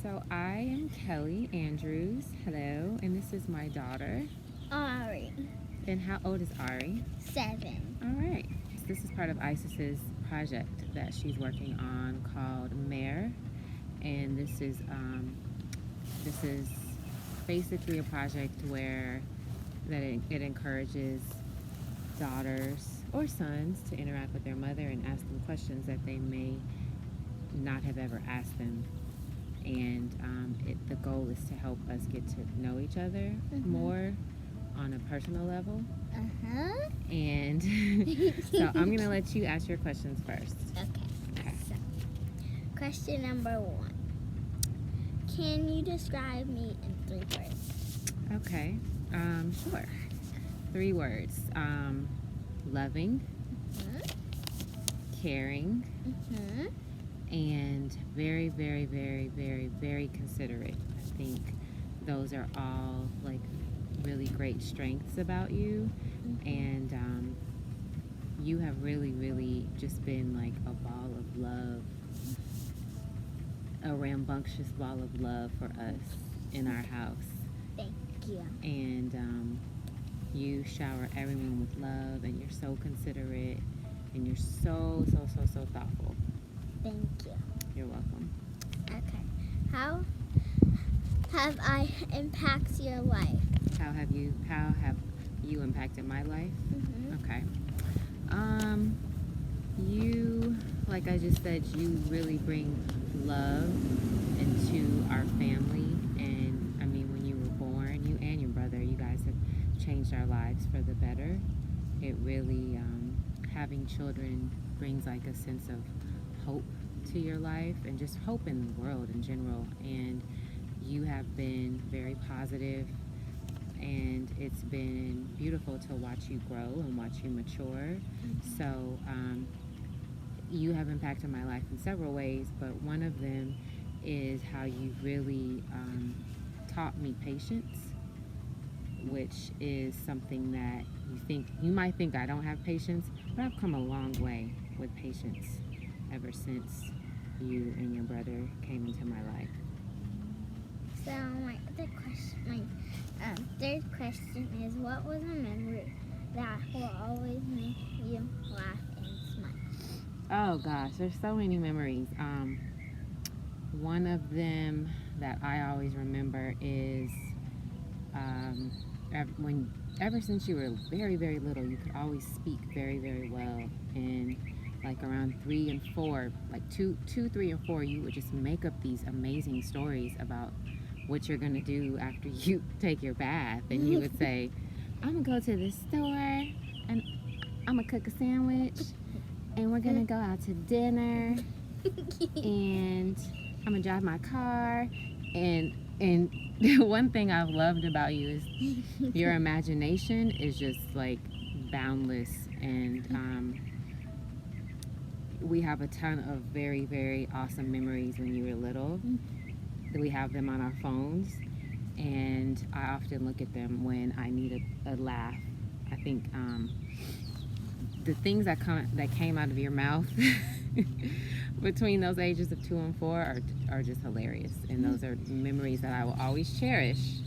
So I am Kelly Andrews. Hello, and this is my daughter. Arri. And how old is Arri? 7. All right. So this is part of ISIS's project that she's working on called MÈRE, and this is basically a project where it encourages daughters or sons to interact with their mother and ask them questions that they may not have ever asked them. And the goal is to help us get to know each other more on a personal level. And so I'm going to let you ask your questions first. Okay. So, question number 1. Can you describe me in 3 words? Okay. Sure. 3 words. Loving, caring, and very, very, very, very, very considerate. I think those are all like really great strengths about you. And you have really, really just been like a ball of love, a rambunctious ball of love for us in our house. Thank you. And you shower everyone with love, and you're so considerate, and you're so thoughtful. Thank you. You're welcome. Okay. How have I impacted your life? How have you impacted my life? Okay. You, like I just said, you really bring love into our family. And I mean, when you were born, you and your brother, you guys have changed our lives for the better. It really, having children brings like a sense of hope to your life and just hope in the world in general. And you have been very positive, and it's been beautiful to watch you grow and watch you mature. So you have impacted my life in several ways, but one of them is how you really taught me patience, which is something that you might think I don't have patience, but I've come a long way with patience ever since you and your brother came into my life. So my third question is, what was a memory that will always make you laugh and smile? Oh gosh, there's so many memories. One of them that I always remember is ever since you were very, very little, you could always speak very, very well. And like around 3 and 4, like 2, 3, and 4, you would just make up these amazing stories about what you're gonna do after you take your bath. And you would say, I'm gonna go to the store and I'm gonna cook a sandwich and we're gonna go out to dinner and I'm gonna drive my car. And one thing I've loved about you is your imagination is just like boundless. And we have a ton of very, very awesome memories when you were little. We have them on our phones, and I often look at them when I need a laugh. I think the things that came out of your mouth between those ages of 2 and 4 are just hilarious, and those are memories that I will always cherish.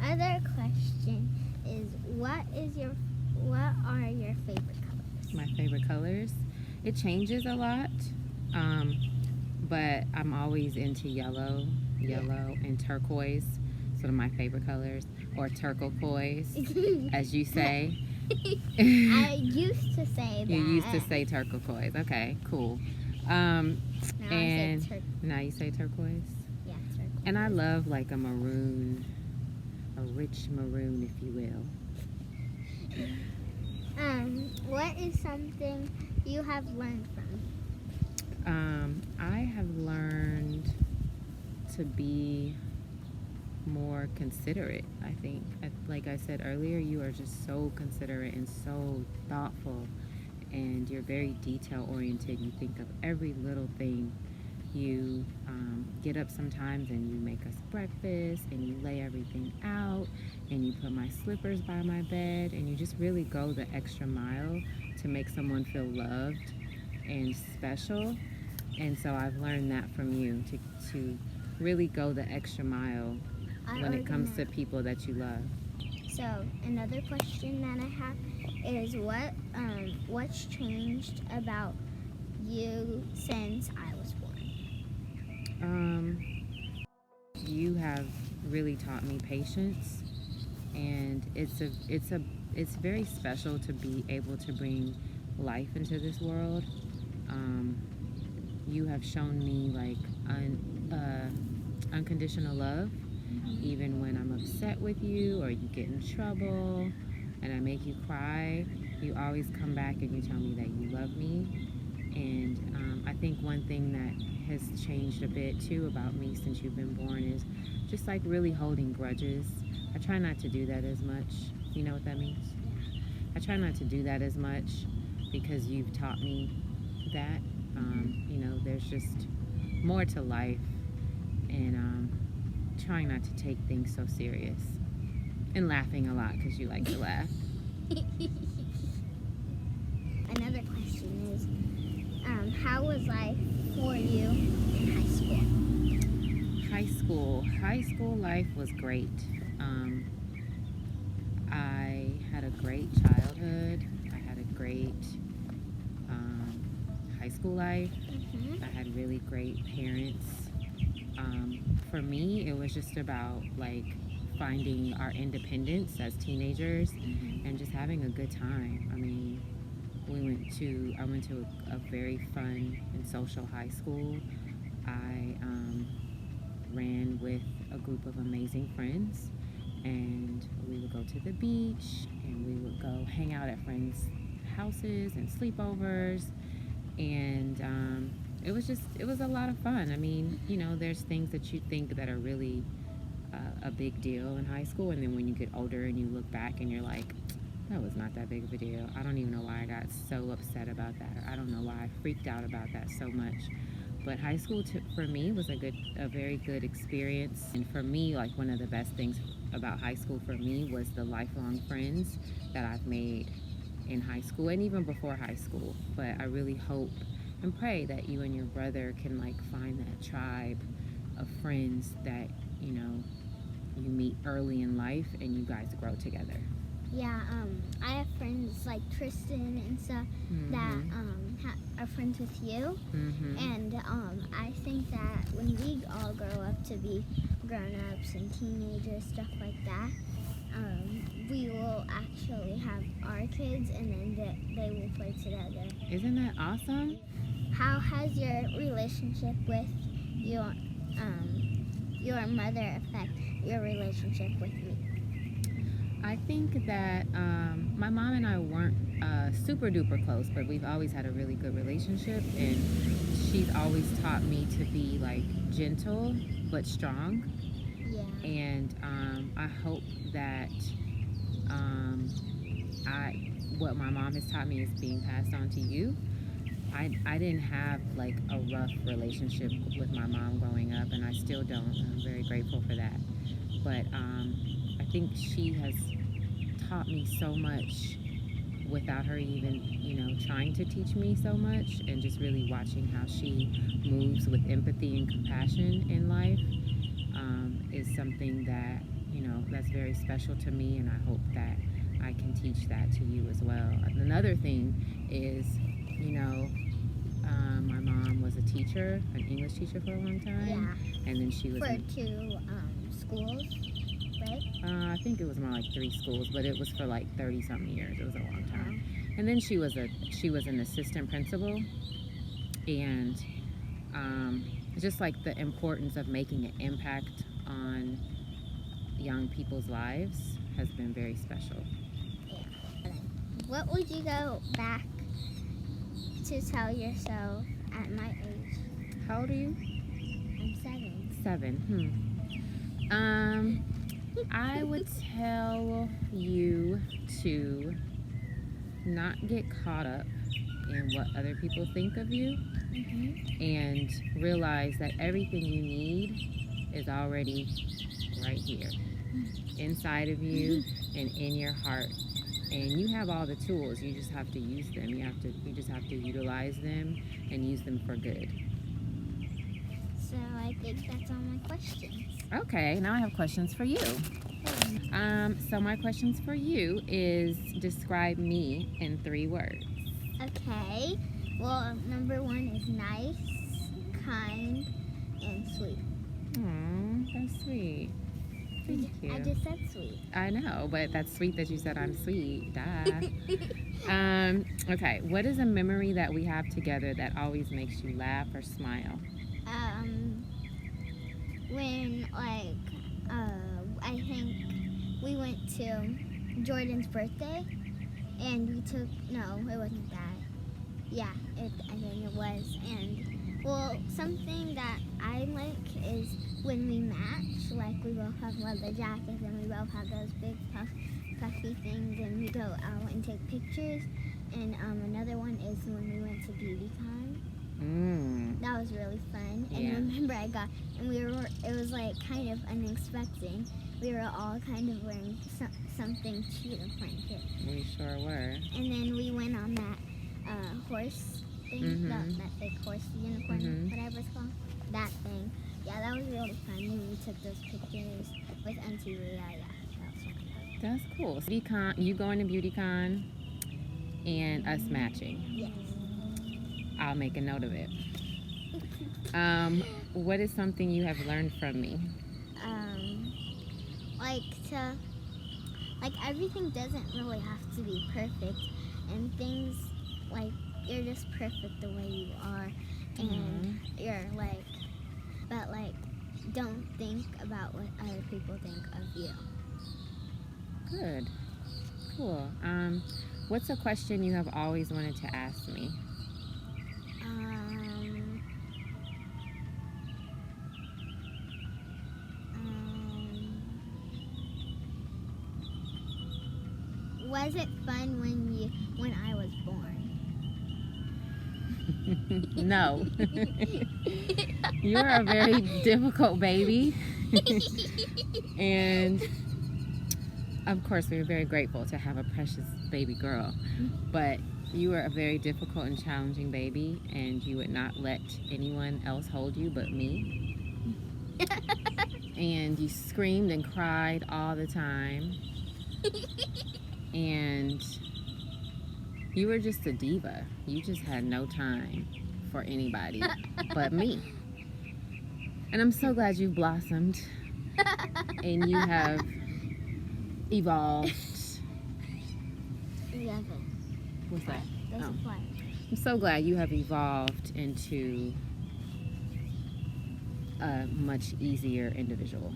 Other question is, what are your favorite colors? My favorite colors? It changes a lot, but I'm always into yellow and turquoise. Sort of my favorite colors, or turquoise, as you say. I used to say that. You used to say turquoise. Okay, cool. Now you say turquoise? Yeah, turquoise. And I love like a maroon, a rich maroon, if you will. What is something you have learned from? I have learned to be more considerate, I think. Like I said earlier, you are just so considerate and so thoughtful, and you're very detail oriented. You think of every little thing. You get up sometimes and you make us breakfast, and you lay everything out, and you put my slippers by my bed, and you just really go the extra mile to make someone feel loved and special. And so I've learned that from you, to really go the extra mile when it comes to people that you love. So another question that I have is what's changed about you since I was born? You have really taught me patience, and it's very special to be able to bring life into this world. You have shown me like unconditional love, even when I'm upset with you or you get in trouble and I make you cry. You always come back and you tell me that you love me. And I think one thing that has changed a bit too about me since you've been born is just like really holding grudges. I try not to do that as much. You know what that means? I try not to do that as much because you've taught me that. You know, there's just more to life, and trying not to take things so serious, and laughing a lot because you like to laugh. Another question is, how was life for you in high school? High school life was great. I had a great childhood. I had a great high school life. I had really great parents. For me, it was just about like finding our independence as teenagers and just having a good time. I mean, I went to a very fun and social high school. I ran with a group of amazing friends, and we would go to the beach, and we would go hang out at friends' houses and sleepovers, and it was a lot of fun. I mean, you know, there's things that you think that are really a big deal in high school, and then when you get older and you look back and you're like, that was not that big of a deal. I don't even know why I got so upset about that, or I don't know why I freaked out about that so much. But high school for me was a very good experience. And for me, like one of the best things about high school for me was the lifelong friends that I've made in high school and even before high school. But I really hope and pray that you and your brother can like find that tribe of friends that, you know, you meet early in life and you guys grow together. Yeah, I have friends like Tristan and stuff that are friends with you, and I think that when we all grow up to be grown-ups and teenagers, stuff like that, we will actually have our kids, and then they will play together. Isn't that awesome? How has your relationship with your mother affect your relationship with me? I think that my mom and I weren't super duper close, but we've always had a really good relationship, and she's always taught me to be like gentle but strong. Yeah. And I hope that what my mom has taught me is being passed on to you. I didn't have like a rough relationship with my mom growing up, and I still don't. I'm very grateful for that. But I think she has taught me so much without her even, you know, trying to teach me so much, and just really watching how she moves with empathy and compassion in life is something that, you know, that's very special to me, and I hope that I can teach that to you as well. Another thing is, you know, my mom was a teacher, an English teacher for a long time. Yeah. And then she was for 2 schools, right? I think it was more like 3 schools, but it was for like 30-something years. It was a long time. And then she was an assistant principal, and just like the importance of making an impact on young people's lives has been very special. Yeah. What would you go back to tell yourself at my age? How old are you? I'm 7. 7. I would tell you to not get caught up in what other people think of you, and realize that everything you need is already right here inside of you and in your heart, and you have all the tools. You just have to use them. You just have to utilize them and use them for good. So I think that's all my questions. Okay, now I have questions for you. So my questions for you is describe me in 3 words. Okay. Well, number 1 is nice, kind, and sweet. Aw, that's sweet. Thank you. I just said sweet. I know, but that's sweet that you said I'm sweet. Duh. Okay, what is a memory that we have together that always makes you laugh or smile? When I think we went to Jordan's birthday, and we took, no, it wasn't that. Yeah, I think it was. And, well, something that I like is when we match, like we both have leather jackets and we both have those big puffy things, and we go out and take pictures. And another one is when we went to BeautyCon. That was really fun. And remember it was like kind of unexpected. We were all kind of wearing something cute and fun. We sure were. And then we went on that horse thing, that fake horse unicorn, whatever it's called. That thing. Yeah, that was really fun. And we took those pictures with Auntie Rhea. Yeah, that was fun. That's cool. BeautyCon, you going to BeautyCon and us matching. Yes. I'll make a note of it. What is something you have learned from me? Like everything doesn't really have to be perfect, and things like you're just perfect the way you are, and you're like, but like don't think about what other people think of you. Good. Cool. What's a question you have always wanted to ask me? Was it fun when I was born? No. You are a very difficult baby. And of course we were very grateful to have a precious baby girl. But you were a very difficult and challenging baby, and you would not let anyone else hold you but me. And you screamed and cried all the time. And you were just a diva. You just had no time for anybody but me. And I'm so glad you've blossomed and you have evolved. 11. What's that? There's a fly. I'm so glad you have evolved into a much easier individual.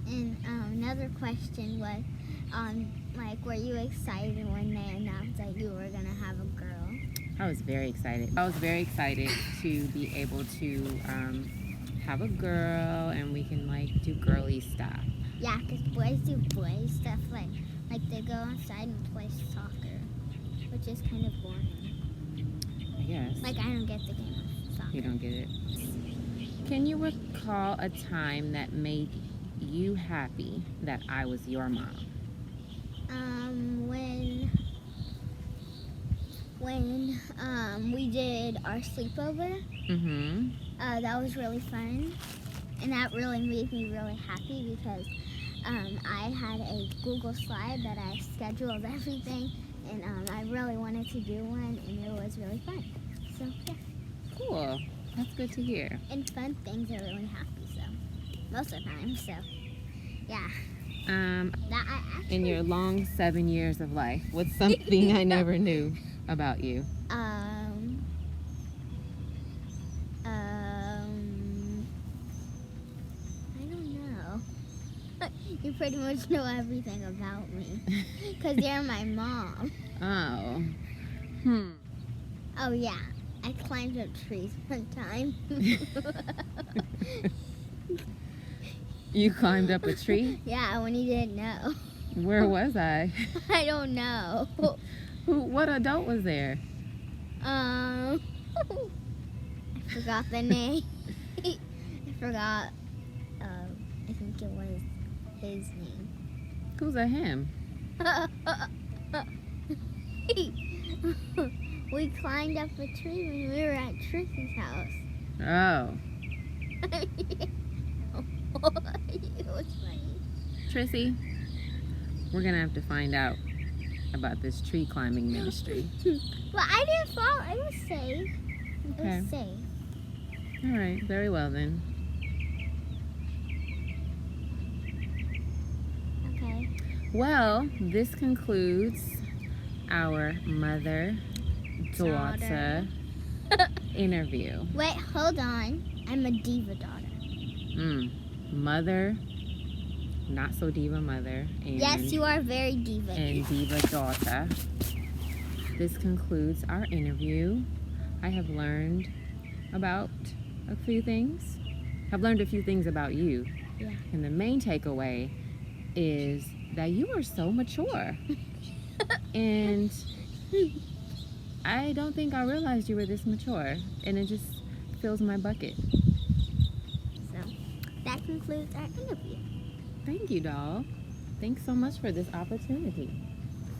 And another question was, were you excited when they announced that you were gonna have a girl? I was very excited. I was very excited to be able to have a girl, and we can do girly stuff. Yeah, because boys do boy stuff, like they go outside and play soccer, which is kind of boring. I guess. I don't get the game of soccer. You don't get it. Can you recall a time that made you happy that I was your mom? When we did our sleepover, that was really fun, and that really made me really happy because I had a Google slide that I scheduled everything, and I really wanted to do one, and it was really fun. So yeah. Cool. That's good to hear. And fun things are really happy, so most of the time. So yeah. In your long 7 years of life, what's something I never knew about you? I don't know. You pretty much know everything about me, because you're my mom. Oh. Oh yeah, I climbed up trees one time. You climbed up a tree? Yeah, when you didn't know. Where was I? I don't know. What adult was there? I forgot the name. I forgot. I think it was his name. Who's a him? We climbed up a tree when we were at Trixie's house. Oh. It was funny. Trissy, we're gonna have to find out about this tree climbing ministry. Well, I didn't fall. I was safe. It Okay. was safe. All right, very well then. Okay. Well, this concludes our mother-daughter interview. Wait, hold on. I'm a diva daughter. Mother, not so diva mother, and Yes, you are very diva. and diva daughter. This concludes our interview. I have learned about a few things. I've learned a few things about you. Yeah. And the main takeaway is that you are so mature. And I don't think I realized you were this mature. And it just fills my bucket. So, that concludes our interview. Thank you, doll. Thanks so much for this opportunity.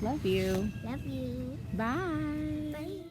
Love you. Love you. Bye. Bye.